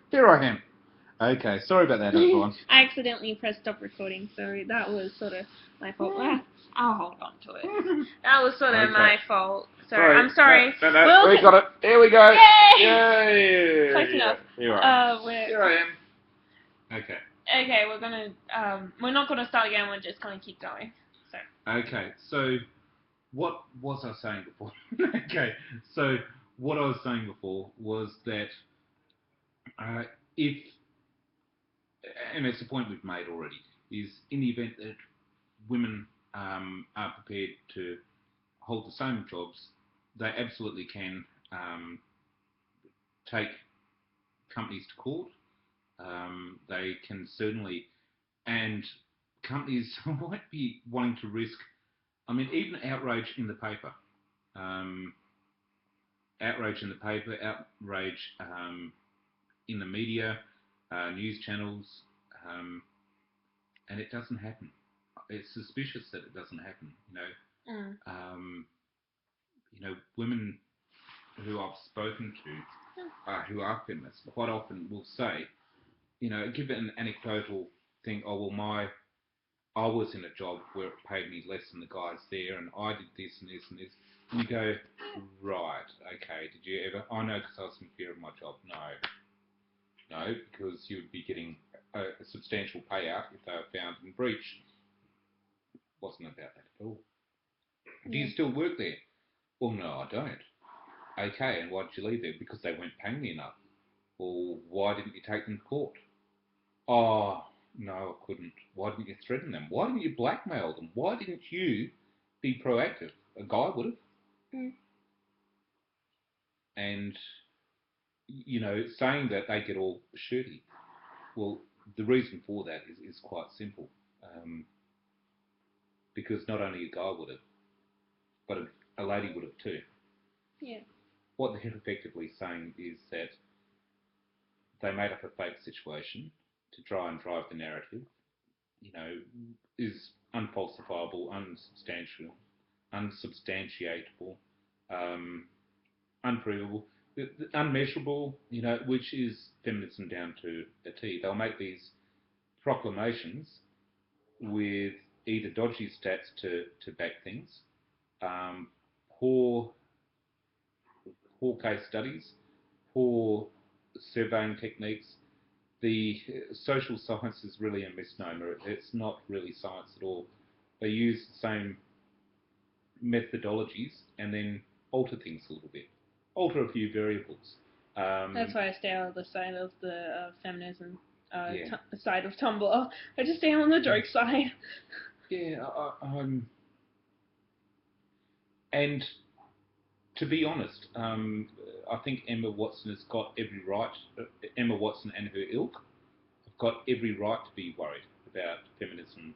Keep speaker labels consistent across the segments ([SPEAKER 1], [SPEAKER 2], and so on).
[SPEAKER 1] Here I am. Okay, sorry about that, everyone.
[SPEAKER 2] I accidentally pressed stop recording, so that was sort of my fault. I'll hold on to it. That was sort of my fault. Sorry, I'm sorry.
[SPEAKER 1] No, we got it. Here we go.
[SPEAKER 2] Yay!
[SPEAKER 1] Yay!
[SPEAKER 2] Close enough.
[SPEAKER 1] Here I am.
[SPEAKER 2] Here
[SPEAKER 1] I am. Okay.
[SPEAKER 2] Okay, we're not gonna start again. We're just gonna keep going. So.
[SPEAKER 1] Okay, so what was I saying before? Okay, so what I was saying before was that if, and it's a point we've made already, is in the event that women are prepared to hold the same jobs, they absolutely can take companies to court. They can certainly, and companies might be wanting to risk, I mean, even outrage in the paper. Um, outrage in the paper, outrage in the media, news channels, um, and it doesn't happen. It's suspicious that it doesn't happen. Women who I've spoken to, who are feminists, quite often will say, give it an anecdotal thing. Oh well, I was in a job where it paid me less than the guys there, and I did this and this and this. And you go, right, okay. Did you ever? I know because I was in fear of my job. No, because you would be getting a substantial payout if they were found in breach. Wasn't about that at all. Do you still work there? Well, no, I don't. Okay, and why did you leave there? Because they weren't paying me enough. Well, why didn't you take them to court? Oh, no, I couldn't. Why didn't you threaten them? Why didn't you blackmail them? Why didn't you be proactive? A guy would have.
[SPEAKER 2] Mm.
[SPEAKER 1] And, saying that they get all shirty. Well, the reason for that is quite simple. Because not only a guy would have, but a lady would have too.
[SPEAKER 2] Yeah.
[SPEAKER 1] What they're effectively saying is that they made up a fake situation to try and drive the narrative, is unfalsifiable, unsubstantiatable, unprovable, unmeasurable, which is feminism down to a T. They'll make these proclamations with either dodgy stats to back things, poor case studies, poor surveying techniques. The social science is really a misnomer. It's not really science at all. They use the same methodologies and then alter things a little bit, alter a few variables.
[SPEAKER 2] That's why I stay on the side of the feminism side of Tumblr. I just stay on the joke side.
[SPEAKER 1] Yeah, and to be honest, I think Emma Watson has got every right. Emma Watson and her ilk have got every right to be worried about feminism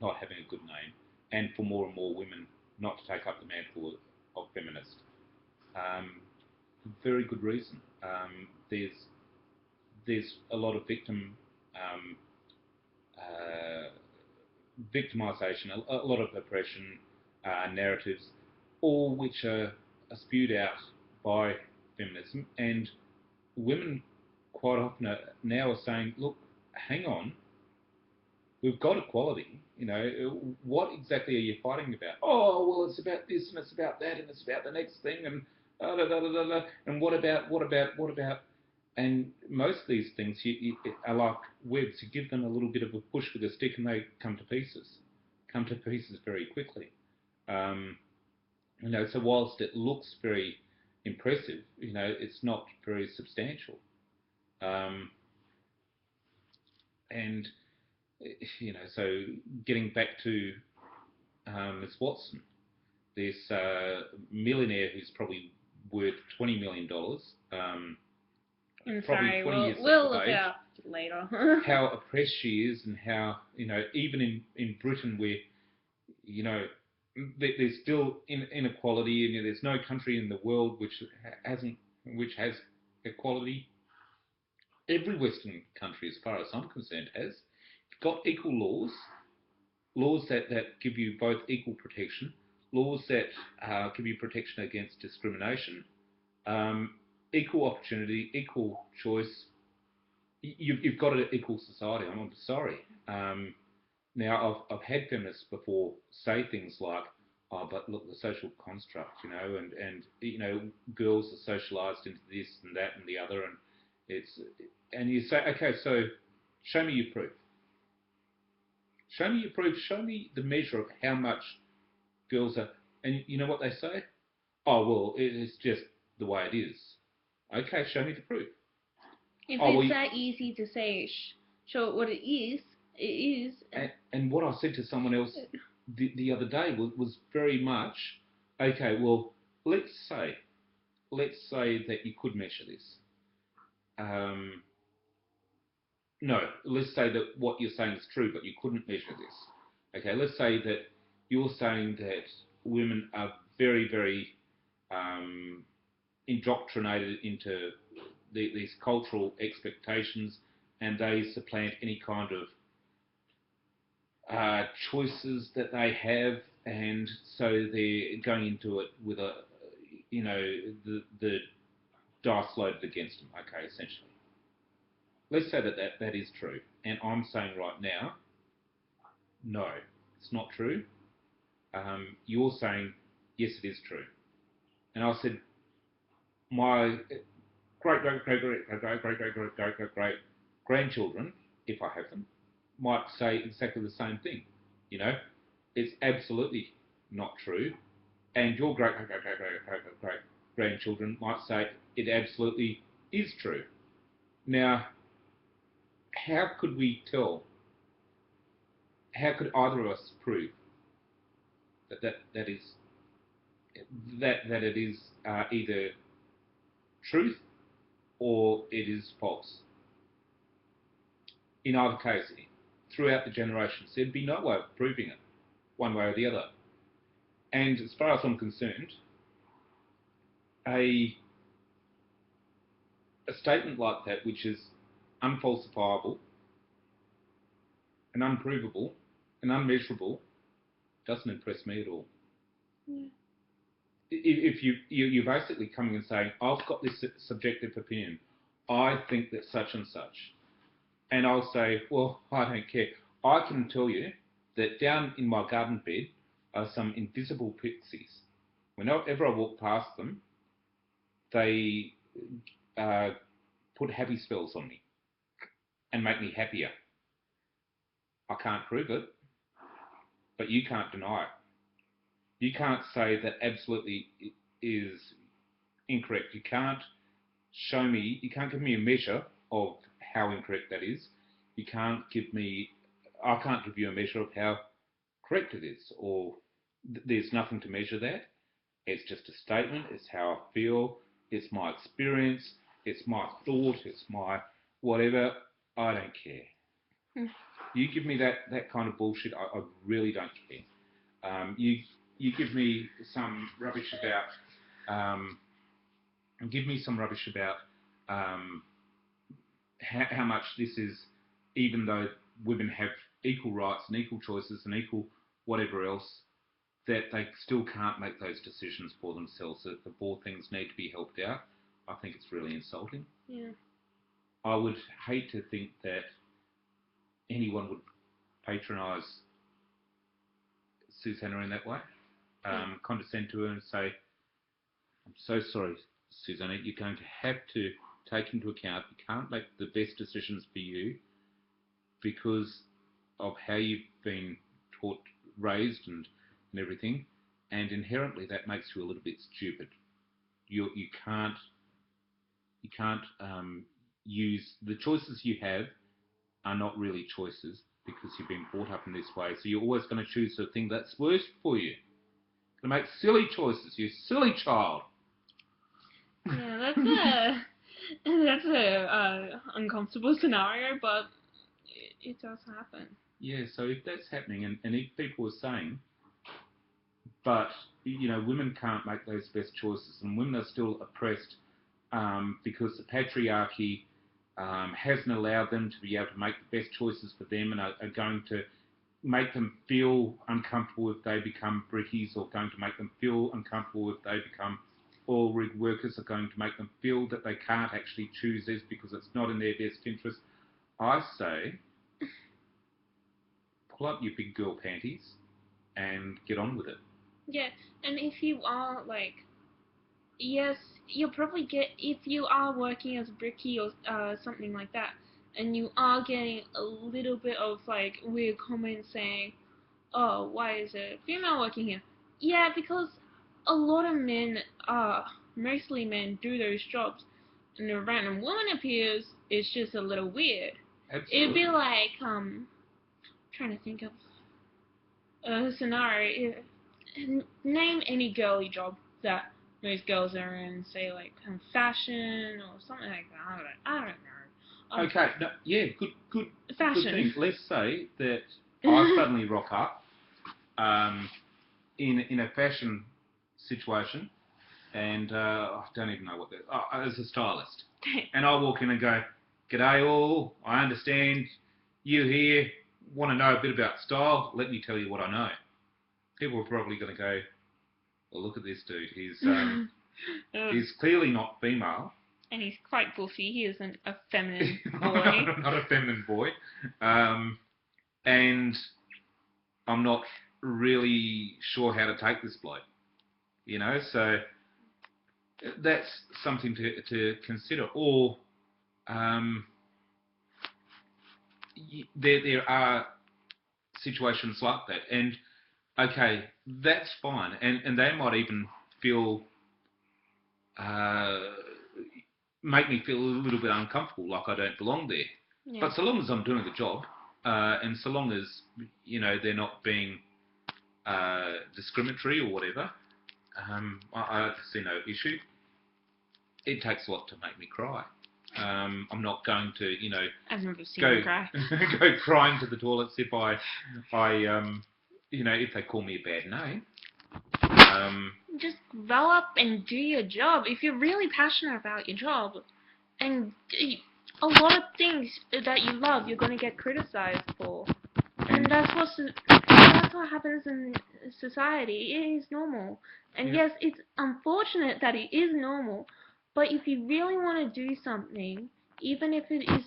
[SPEAKER 1] not having a good name, and for more and more women not to take up the mantle of feminist. Very good reason. There's a lot of um, victimization, a lot of oppression narratives, all which are spewed out by feminism, and women quite often now are saying, look, hang on, we've got equality. What exactly are you fighting about? Oh, well, it's about this and it's about that and it's about the next thing and da, da, da, da, da. And what about? And most of these things are like webs. You give them a little bit of a push with a stick and they come to pieces very quickly. So whilst it looks very impressive, it's not very substantial. And so getting back to Miss Watson, this millionaire who's probably worth $20 million.
[SPEAKER 2] I'm
[SPEAKER 1] probably
[SPEAKER 2] sorry,
[SPEAKER 1] 20 years
[SPEAKER 2] we'll
[SPEAKER 1] of
[SPEAKER 2] look
[SPEAKER 1] age,
[SPEAKER 2] it up later.
[SPEAKER 1] how oppressed she is, and how even in Britain where there's still inequality, and there's no country in the world which has equality. Every Western country, as far as I'm concerned, has got equal laws that give you both equal protection, laws that give you protection against discrimination, equal opportunity, equal choice. You've got an equal society. I'm sorry. Now, I've had feminists before say things like, "Oh, but look, the social construct, and girls are socialised into this and that and the other, and it's," and you say, "Okay, so show me your proof. Show me your proof. Show me the measure of how much girls are." And you know what they say? "Oh, well, it's just the way it is." Okay, show me the proof.
[SPEAKER 2] If
[SPEAKER 1] Oh, well,
[SPEAKER 2] it's that easy to say, show what it is, it is.
[SPEAKER 1] and what I said to someone else the other day was very much, okay, well, let's say that you could measure this. Um, no, let's say that what you're saying is true, but you couldn't measure this. Okay, let's say that you're saying that women are very, very indoctrinated into these cultural expectations, and they supplant any kind of choices that they have, and so they're going into it with the dice loaded against them. Okay, essentially, let's say that is true, and I'm saying right now, no, it's not true. You're saying yes, it is true, and I said my great great great great great great great great great great great great grandchildren, if I have them, might say exactly the same thing. You know, it's absolutely not true. And your great great great great great great great grandchildren might say it absolutely is true. Now, how could we tell? How could either of us prove that is that it is either truth or it is false? In either case, throughout the generations, there'd be no way of proving it, one way or the other. And as far as I'm concerned, a a statement like that, which is unfalsifiable and unprovable and unmeasurable, doesn't impress me at all.
[SPEAKER 2] Yeah.
[SPEAKER 1] If you're basically coming and saying, "I've got this subjective opinion, I think that such and such," and I'll say, "Well, I don't care. I can tell you that down in my garden bed are some invisible pixies. Whenever I walk past them, they uh, put happy spells on me and make me happier. I can't prove it, but you can't deny it. You can't say that absolutely is incorrect. You can't show me, you can't give me a measure of how incorrect that is. You can't give me, I can't give you a measure of how correct it is, or there's nothing to measure that. It's just a statement, it's how I feel, it's my experience, it's my thought, it's my whatever. I don't care. You give me that kind of bullshit, I really don't care. You give me some rubbish about um, how much this is, even though women have equal rights and equal choices and equal whatever else, that they still can't make those decisions for themselves, that the poor things need to be helped out. I think it's really insulting.
[SPEAKER 2] Yeah.
[SPEAKER 1] I would hate to think that anyone would patronise Susanna in that way, condescend to her and say, "I'm so sorry, Susanna, you're going to have to take into account you can't make the best decisions for you because of how you've been taught, raised, and everything, and inherently that makes you a little bit stupid. You can't use the choices you have are not really choices because you've been brought up in this way. So you're always going to choose the thing that's worst for you. To make silly choices, you silly child."
[SPEAKER 2] Yeah, that's a uncomfortable scenario, but it does happen.
[SPEAKER 1] Yeah, so if that's happening, and if people are saying, but women can't make those best choices, and women are still oppressed because the patriarchy hasn't allowed them to be able to make the best choices for them, and are going to make them feel uncomfortable if they become brickies, or going to make them feel uncomfortable if they become all rig workers are going to make them feel that they can't actually choose this because it's not in their best interest. I say, pull up your big girl panties and get on with it.
[SPEAKER 2] Yeah, and if you are yes, you'll probably get, if you are working as a brickie or something like that, and you are getting a little bit of weird comments saying, "Oh, why is a female working here?" Yeah, because a lot of men, mostly men, do those jobs, and a random woman appears, it's just a little weird.
[SPEAKER 1] Absolutely.
[SPEAKER 2] It'd be like trying to think of a scenario. Name any girly job that most girls are in, say fashion or something like that. I don't know.
[SPEAKER 1] Okay, no, yeah, good
[SPEAKER 2] Fashion.
[SPEAKER 1] thing. Let's say that I suddenly rock up in a fashion situation, and I don't even know what that. As a stylist, and I walk in and go, "G'day all. I understand you here want to know a bit about style. Let me tell you what I know." People are probably going to go, "Well, look at this dude. He's clearly not female."
[SPEAKER 2] And he's quite goofy. He isn't a feminine boy.
[SPEAKER 1] Not a feminine boy. And I'm not really sure how to take this bloke. So that's something to consider. Or there are situations like that. And, okay, that's fine. And they might even feel... make me feel a little bit uncomfortable, like I don't belong there. Yeah. But so long as I'm doing the job, and so long as they're not being discriminatory or whatever, I see no issue. It takes a lot to make me cry. I'm not going to,
[SPEAKER 2] I've never seen you cry.
[SPEAKER 1] go crying to the toilets if if they call me a bad name.
[SPEAKER 2] Just grow up and do your job. If you're really passionate about your job, and a lot of things that you love, you're going to get criticized for. And that's what happens in society. It is normal. And yes, it's unfortunate that it is normal. But if you really want to do something, even if it is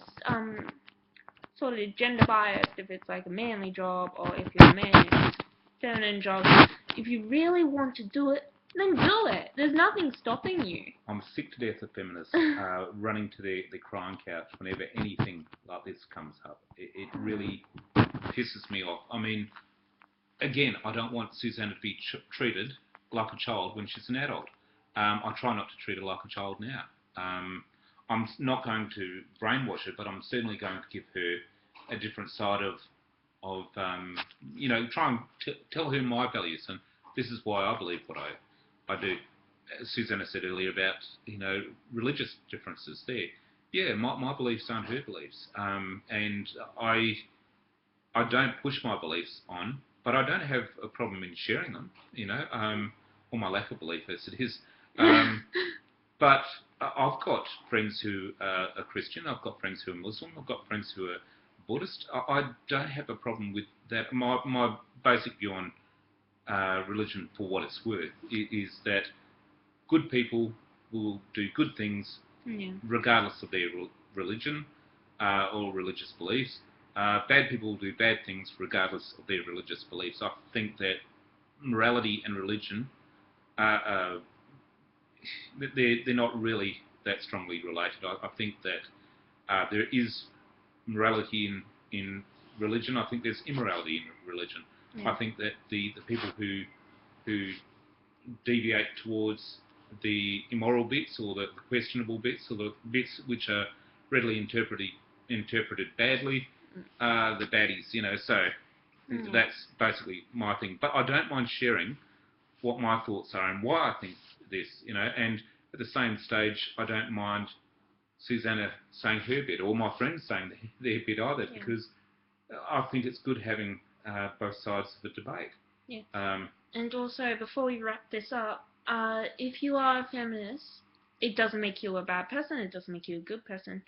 [SPEAKER 2] sort of gender biased, if it's like a manly job, or if you're a man, if it's a feminine job, if you really want to do it, then do it. There's nothing stopping you.
[SPEAKER 1] I'm sick to death of feminists running to their crying couch whenever anything like this comes up. It really pisses me off. I mean, again, I don't want Susanna to be treated like a child when she's an adult. I try not to treat her like a child now. I'm not going to brainwash her, but I'm certainly going to give her a different side of try and tell her my values, and this is why I believe what I do. As Susanna said earlier about religious differences there. Yeah, my beliefs aren't her beliefs, and I don't push my beliefs on, but I don't have a problem in sharing them. Or my lack of belief as it is. But I've got friends who are Christian. I've got friends who are Muslim. I've got friends who are Buddhist. I don't have a problem with that. My basic view on religion, for what it's worth, is that good people will do good things regardless of their religion or religious beliefs. Bad people will do bad things regardless of their religious beliefs. I think that morality and religion they're not really that strongly related. I think that there is morality in religion. I think there's immorality in religion. I think that the people who deviate towards the immoral bits or the questionable bits or the bits which are readily interpreted badly are the baddies. So that's basically my thing. But I don't mind sharing what my thoughts are and why I think this, and at the same stage, I don't mind Susanna saying her bit or my friends saying their bit either, because I think it's good having both sides of the debate.
[SPEAKER 2] Yeah. And also, before we wrap this up, if you are a feminist, it doesn't make you a bad person, it doesn't make you a good person.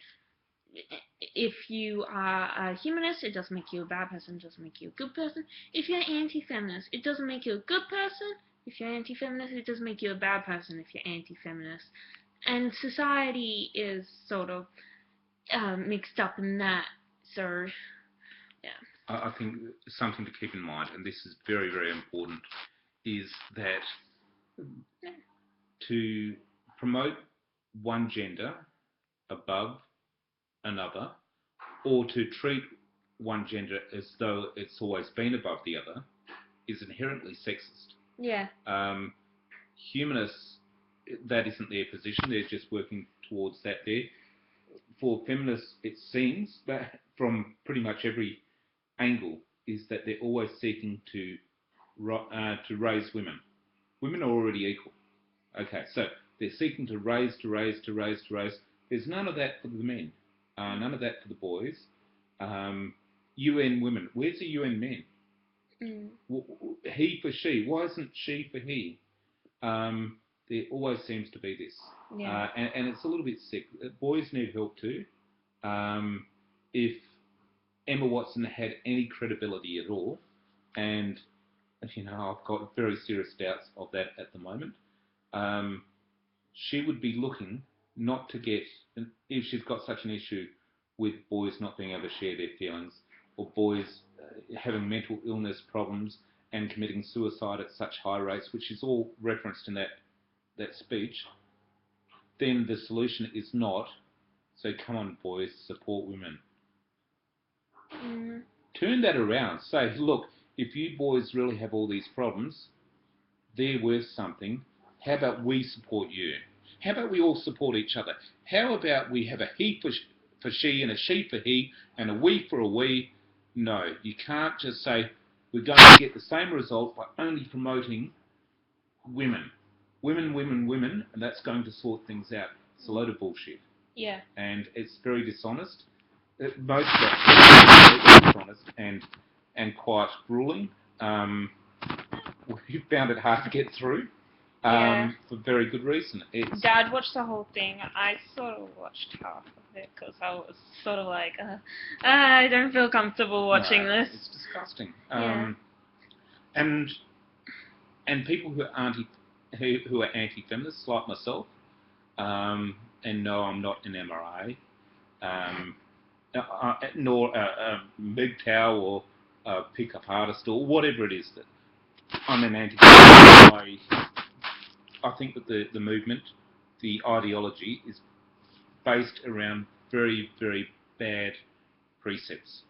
[SPEAKER 2] If you are a humanist, it doesn't make you a bad person, it doesn't make you a good person. If you're anti-feminist, it doesn't make you a good person, If you're anti-feminist, it doesn't make you a bad person if you're anti-feminist. And society is sort of mixed up in that. So, yeah.
[SPEAKER 1] I think something to keep in mind, and this is very, very important, is that to promote one gender above another, or to treat one gender as though it's always been above the other, is inherently sexist.
[SPEAKER 2] Yeah.
[SPEAKER 1] Humanists, that isn't their position. They're just working towards that there. For feminists, it seems, that from pretty much every angle, is that they're always seeking to raise women. Women are already equal. Okay, so they're seeking to raise. There's none of that for the men. None of that for the boys. UN women. Where's the UN men? He for she. Why isn't she for he? There always seems to be this.
[SPEAKER 2] Yeah.
[SPEAKER 1] And it's a little bit sick. Boys need help too. If Emma Watson had any credibility at all, and I've got very serious doubts of that at the moment, she would be looking not to get, if she's got such an issue with boys not being able to share their feelings, or boys having mental illness problems and committing suicide at such high rates, which is all referenced in that speech, then the solution is not, so come on boys, support women. Turn that around. Say, look, if you boys really have all these problems, they're worth something. How about we support you? How about we all support each other? How about we have a he for she and a she for he and a we for a we? No, you can't just say we're going to get the same result by only promoting women. Women, and that's going to sort things out. It's a load of bullshit.
[SPEAKER 2] Yeah.
[SPEAKER 1] And it's very dishonest. Most of that is dishonest and quite grueling. We found it hard to get through. For very good reason.
[SPEAKER 2] Dad watched the whole thing. I sort of watched half of it because I was sort of like, I don't feel comfortable watching this.
[SPEAKER 1] It's disgusting.
[SPEAKER 2] Yeah.
[SPEAKER 1] And people who are anti-feminists like myself, and no, I'm not an MRA, nor a MGTOW or a pickup artist or whatever it is that I'm an anti-feminist. I think that the movement, the ideology, is based around very, very bad precepts,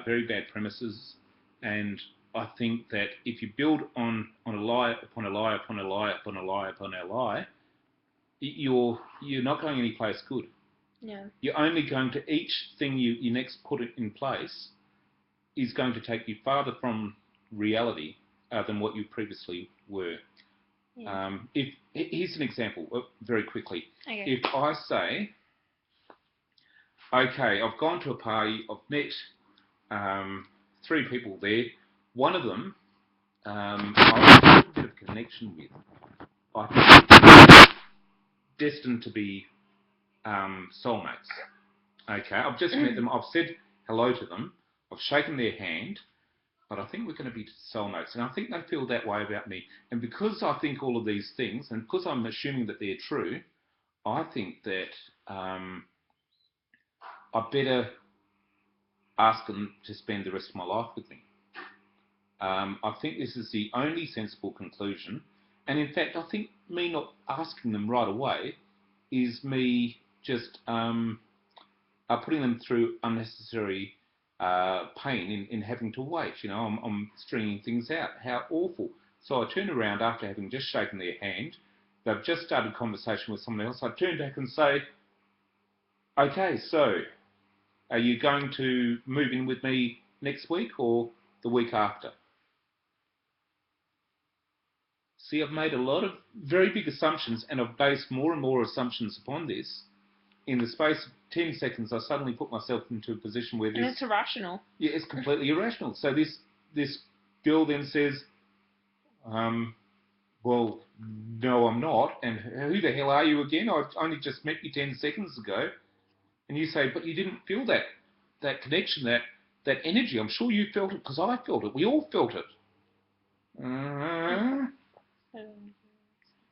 [SPEAKER 1] very bad premises, and I think that if you build on a lie upon a lie upon a lie upon a lie upon a lie, you're not going any place good.
[SPEAKER 2] Yeah.
[SPEAKER 1] You're only going to, each thing you next put it in place is going to take you farther from reality than what you previously were.
[SPEAKER 2] Yeah.
[SPEAKER 1] Here's an example, very quickly.
[SPEAKER 2] Okay.
[SPEAKER 1] If I say, okay, I've gone to a party, I've met 3 people there. One of them I have a bit of connection with. I think destined to be soulmates. Okay, I've just met them, I've said hello to them, I've shaken their hand, but I think we're going to be soulmates. And I think they feel that way about me. And because I think all of these things, and because I'm assuming that they're true, I think that I better ask them to spend the rest of my life with me. I think this is the only sensible conclusion. And in fact, I think me not asking them right away is me just putting them through unnecessary pain in having to wait. I'm stringing things out. How awful. So I turn around after having just shaken their hand. They've just started conversation with someone else. I turn back and say, okay, so are you going to move in with me next week or the week after? See, I've made a lot of very big assumptions, and I've based more and more assumptions upon this. In the space of 10 seconds, I suddenly put myself into a position where this...
[SPEAKER 2] And it's irrational.
[SPEAKER 1] Yeah, it's completely irrational. So this girl then says, well, no, I'm not. And who the hell are you again? I only just met you 10 seconds ago. And you say, but you didn't feel that connection, that energy. I'm sure you felt it because I felt it. We all felt it.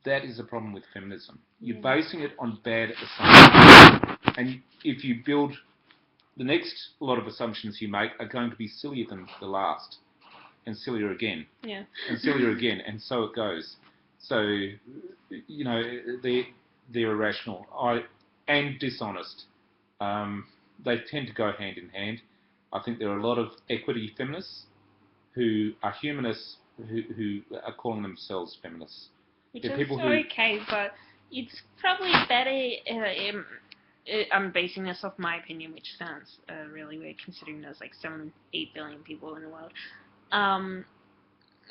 [SPEAKER 1] That is the problem with feminism. You're
[SPEAKER 2] Yeah.
[SPEAKER 1] basing it on bad assumptions. And if you build, the next lot of assumptions you make are going to be sillier than the last. And sillier again.
[SPEAKER 2] Yeah.
[SPEAKER 1] And sillier again. And so it goes. So, you know, they're irrational and dishonest. They tend to go hand in hand. I think there are a lot of equity feminists who are humanists who are calling themselves feminists.
[SPEAKER 2] Which
[SPEAKER 1] They're
[SPEAKER 2] is
[SPEAKER 1] people who,
[SPEAKER 2] okay, but it's probably better. I'm basing this off my opinion, which sounds really weird considering there's like 8 billion people in the world.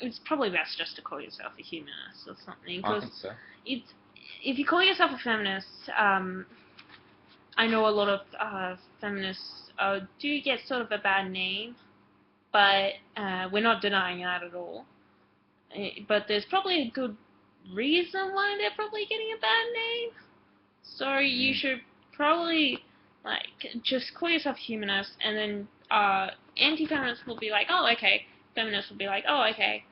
[SPEAKER 2] It's probably best just to call yourself a humanist or something.
[SPEAKER 1] I think so.
[SPEAKER 2] If you call yourself a feminist, I know a lot of feminists do get sort of a bad name, but we're not denying that at all. But there's probably a good reason why they're probably getting a bad name. So you should probably just call yourself humanist, and then anti-feminists will be like, oh okay. Feminists will be like, oh okay,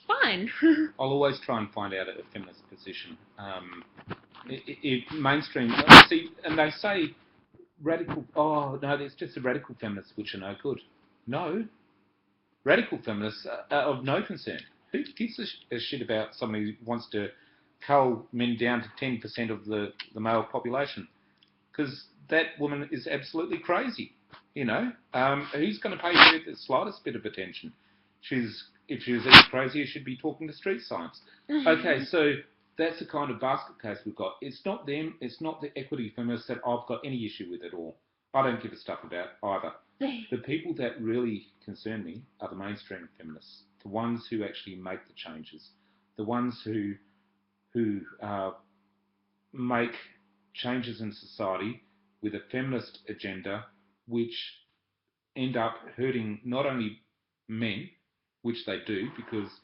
[SPEAKER 2] fine.
[SPEAKER 1] I'll always try and find out a feminist position. Mainstream, see, and they say radical. Oh no, there's just the radical feminists which are no good. No, radical feminists are of no concern. Who gives a shit about somebody who wants to cull men down to 10% of the male population? Because that woman is absolutely crazy. You know, who's going to pay her the slightest bit of attention? If she was any crazier, she'd be talking to street signs. Okay, so that's the kind of basket case we've got. It's not them. It's not the equity feminists that I've got any issue with at all. I don't give a stuff about either. The people that really concern me are the mainstream feminists, the ones who actually make the changes, the ones who make changes in society with a feminist agenda, which end up hurting not only men, which they do because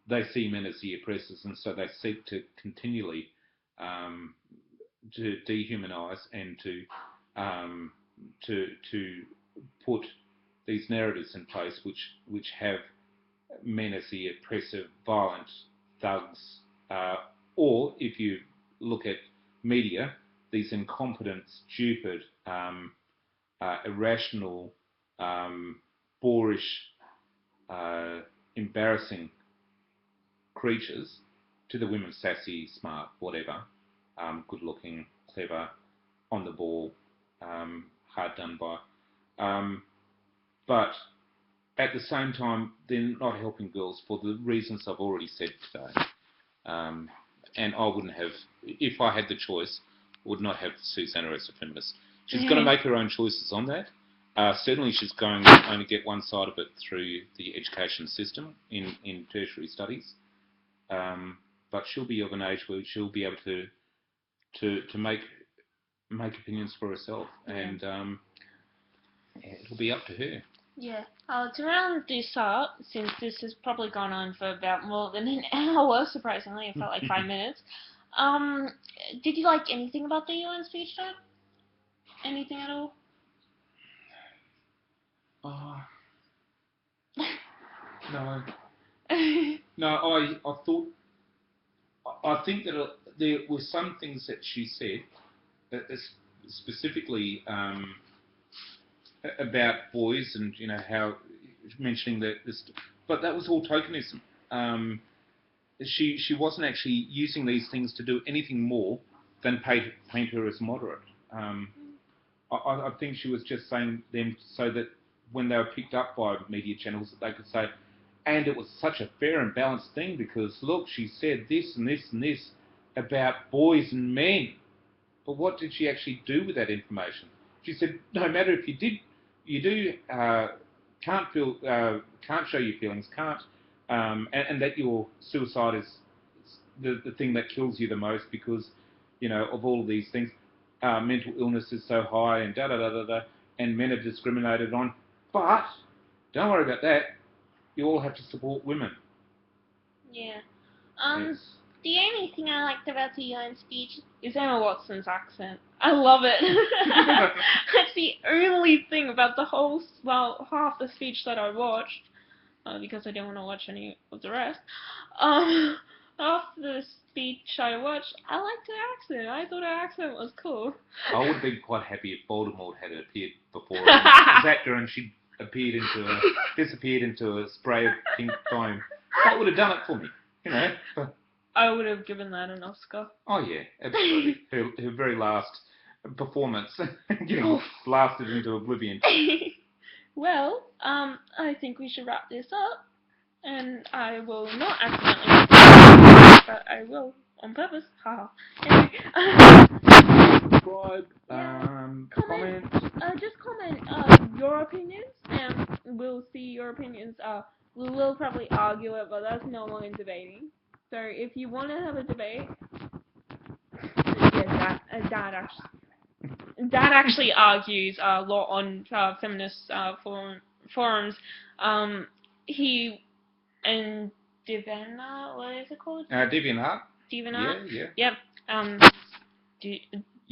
[SPEAKER 1] they see men as the oppressors, and so they seek to continually to dehumanise and to put these narratives in place which have men as the oppressive, violent thugs, or if you look at media, these incompetent, stupid, irrational, boorish, embarrassing creatures to the women sassy, smart, whatever, good-looking, clever, on the ball, hard done by. But at the same time, they're not helping girls for the reasons I've already said today. And I wouldn't have, if I had the choice, would not have Susanna as a feminist. She's going to make her own choices on that. Certainly she's going to only get one side of it through the education system in tertiary studies. But she'll be of an age where she'll be able to make opinions for herself, and it'll be up to her.
[SPEAKER 2] Yeah. To round this up, since this has probably gone on for about more than an hour, surprisingly, it felt like 5 minutes. Did you like anything about the UN speech, Doug? Anything at all?
[SPEAKER 1] No. No, I think that there were some things that she said, specifically about boys and, you know, how, mentioning this, but that was all tokenism. She wasn't actually using these things to do anything more than paint her as moderate. I think she was just saying them so that when they were picked up by media channels that they could say, and it was such a fair and balanced thing because look, she said this and this and this about boys and men. But what did she actually do with that information? She said, no matter if can't show your feelings, and that your suicide is the thing that kills you the most because, you know, of all of these things, mental illness is so high and and men are discriminated on. But don't worry about that. You all have to support women.
[SPEAKER 2] Yeah.
[SPEAKER 1] Yes.
[SPEAKER 2] The only thing I liked about the UN speech is Emma Watson's accent. I love it. That's the only thing about the whole, half the speech that I watched, because I didn't want to watch any of the rest. After the speech I watched, I liked her accent. I thought her accent was cool.
[SPEAKER 1] I would have been quite happy if Voldemort had appeared before and zapped her and she disappeared into a spray of pink foam. That would have done it for me, you know.
[SPEAKER 2] I would have given that an Oscar.
[SPEAKER 1] Oh yeah, absolutely. Her very last performance, getting blasted into oblivion.
[SPEAKER 2] Well, I think we should wrap this up. And I will not accidentally, but I will on purpose. Haha. Anyway,
[SPEAKER 1] Subscribe, comment.
[SPEAKER 2] Just comment your opinions, and we'll see your opinions. We will probably argue it, but that's no longer debating. So if you want to have a debate, yeah, that actually argues a lot on feminist forums. He and Divana, what is it called?
[SPEAKER 1] DeviantArt.
[SPEAKER 2] DeviantArt?
[SPEAKER 1] Yeah.
[SPEAKER 2] Yep.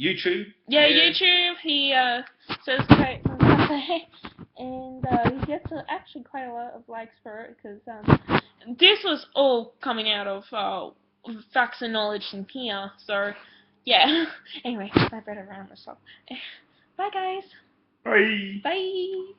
[SPEAKER 1] YouTube.
[SPEAKER 2] Yeah, YouTube. He says quite some stuff there, and he gets actually quite a lot of likes for it because this was all coming out of facts and knowledge from here. So yeah. Anyway, I better round this up. Bye guys.
[SPEAKER 1] Bye.
[SPEAKER 2] Bye.